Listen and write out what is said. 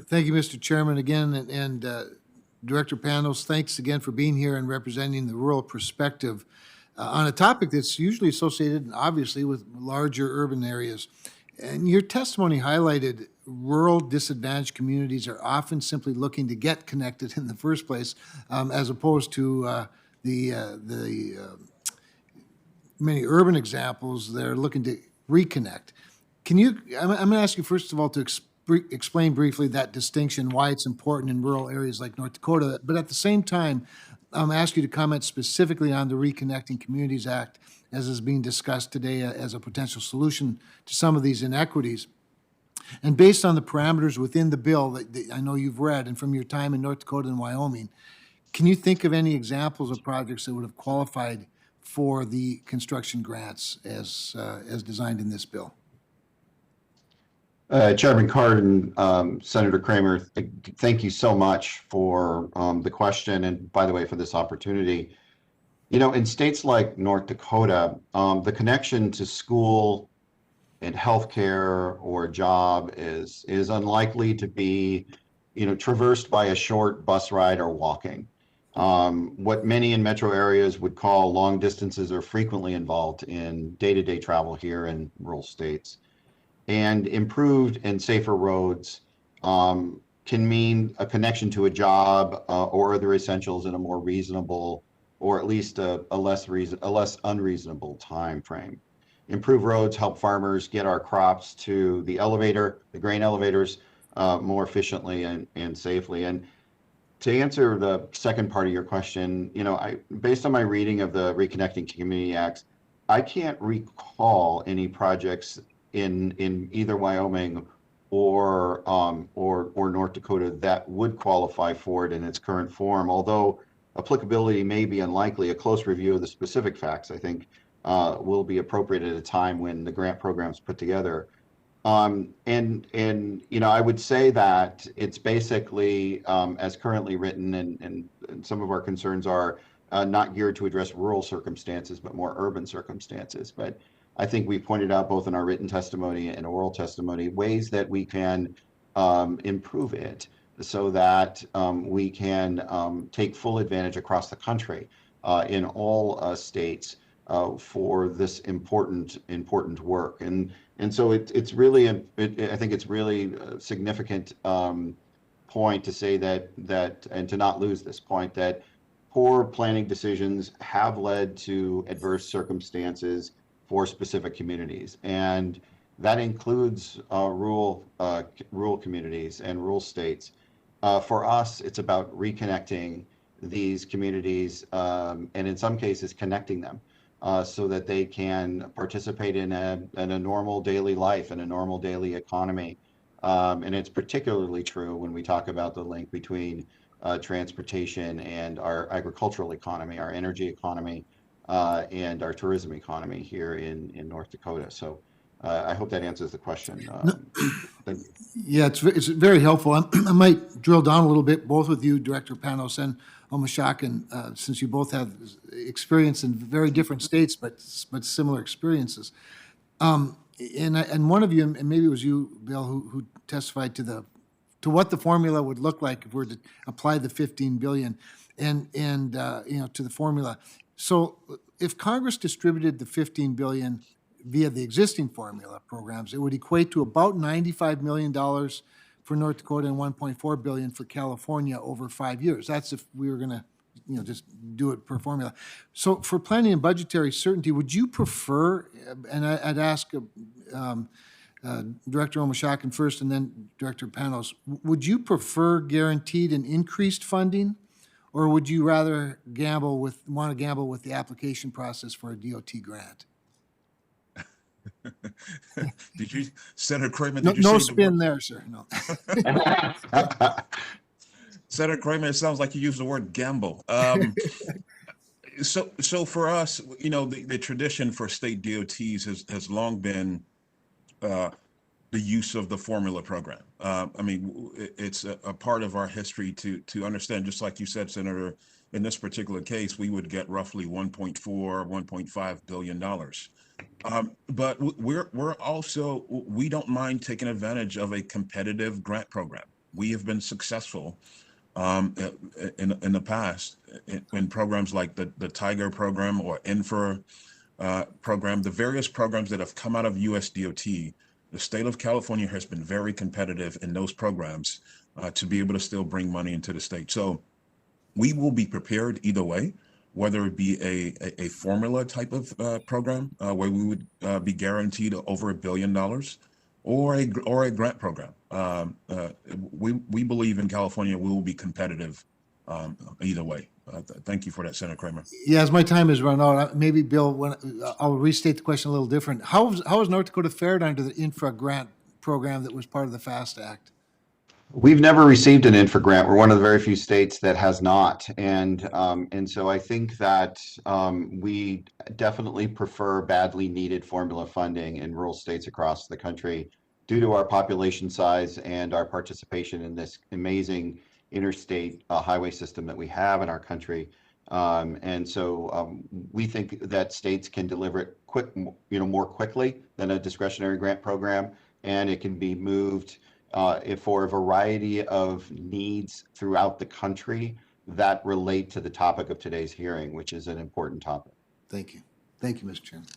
Thank you, Mr. Chairman, again, and Director Panos, thanks again for being here and representing the rural perspective on a topic that's usually associated, obviously, with larger urban areas. And your testimony highlighted rural disadvantaged communities are often simply looking to get connected in the first place, as opposed to the many urban examples that are looking to reconnect. Can you, I'm going to ask you first of all to explain briefly that distinction, why it's important in rural areas like North Dakota, but at the same time, ask you to comment specifically on the Reconnecting Communities Act as is being discussed today as a potential solution to some of these inequities. And based on the parameters within the bill that I know you've read and from your time in North Dakota and Wyoming, can you think of any examples of projects that would have qualified for the construction grants as designed in this bill? Chairman Cardin, Senator Cramer, thank you so much for the question, and by the way, for this opportunity. You know, in states like North Dakota, the connection to school and healthcare or job is unlikely to be, traversed by a short bus ride or walking. What many in metro areas would call long distances are frequently involved in day-to-day travel here in rural states. And improved and safer roads can mean a connection to a job or other essentials in a more reasonable, or at least a less unreasonable time frame. Improved roads help farmers get our crops to the grain elevators, more efficiently and safely. And to answer the second part of your question, based on my reading of the Reconnecting Community Acts, I can't recall any projects in either Wyoming or North Dakota that would qualify for it in its current form. Although applicability may be unlikely, a close review of the specific facts, I think, will be appropriate at a time when the grant program's put together. I would say that it's basically, as currently written, and some of our concerns are not geared to address rural circumstances, but more urban circumstances. But I think we pointed out both in our written testimony and oral testimony ways that we can improve it so that we can take full advantage across the country in all states for this important work. And so it's really, I think it's really a significant point to say that, and to not lose this point, that poor planning decisions have led to adverse circumstances for specific communities, and that includes rural communities and rural states. For us, it's about reconnecting these communities, and in some cases connecting them so that they can participate in a normal daily life and a normal daily economy. And it's particularly true when we talk about the link between transportation and our agricultural economy, our energy economy, and our tourism economy here in North Dakota. So I hope that answers the question. Yeah, it's very helpful. I might drill down a little bit, both with you, Director Panos and Omashak, since you both have experience in very different states, but similar experiences. And one of you, and maybe it was you, Bill, who testified to what the formula would look like if we were to apply the $15 billion and to the formula. So if Congress distributed the $15 billion via the existing formula programs, it would equate to about $95 million for North Dakota and $1.4 billion for California over 5 years. That's if we were going to, just do it per formula. So for planning and budgetary certainty, would you prefer, and I'd ask Director Omashak first and then Director Panos, would you prefer guaranteed and increased funding? Or would you rather want to gamble with the application process for a DOT grant? Did you, Senator Cramer? No spin there, sir. No. Senator Cramer, it sounds like you used the word gamble. So for us, the tradition for state DOTs has long been the use of the formula program. It's a part of our history to understand, just like you said, Senator, in this particular case, we would get roughly $1.5 billion. But we don't mind taking advantage of a competitive grant program. we have been successful in the past in programs like the Tiger program or Infra program, the various programs that have come out of USDOT. The state of California has been very competitive in those programs to be able to still bring money into the state. So we will be prepared either way, whether it be a formula type of program where we would be guaranteed over $1 billion, or a grant program. We believe in California we will be competitive either way. Thank you for that, Senator Cramer. Yeah, as my time has run out, maybe Bill, I'll restate the question a little different. How has North Dakota fared under the infra grant program that was part of the FAST Act? We've never received an infra grant. We're one of the very few states that has not, and so I think that we definitely prefer badly needed formula funding in rural states across the country due to our population size and our participation in this amazing interstate highway system that we have in our country. And so we think that states can deliver it more quickly than a discretionary grant program, and it can be moved for a variety of needs throughout the country that relate to the topic of today's hearing, which is an important topic. Thank you. Thank you, Mr. Chairman.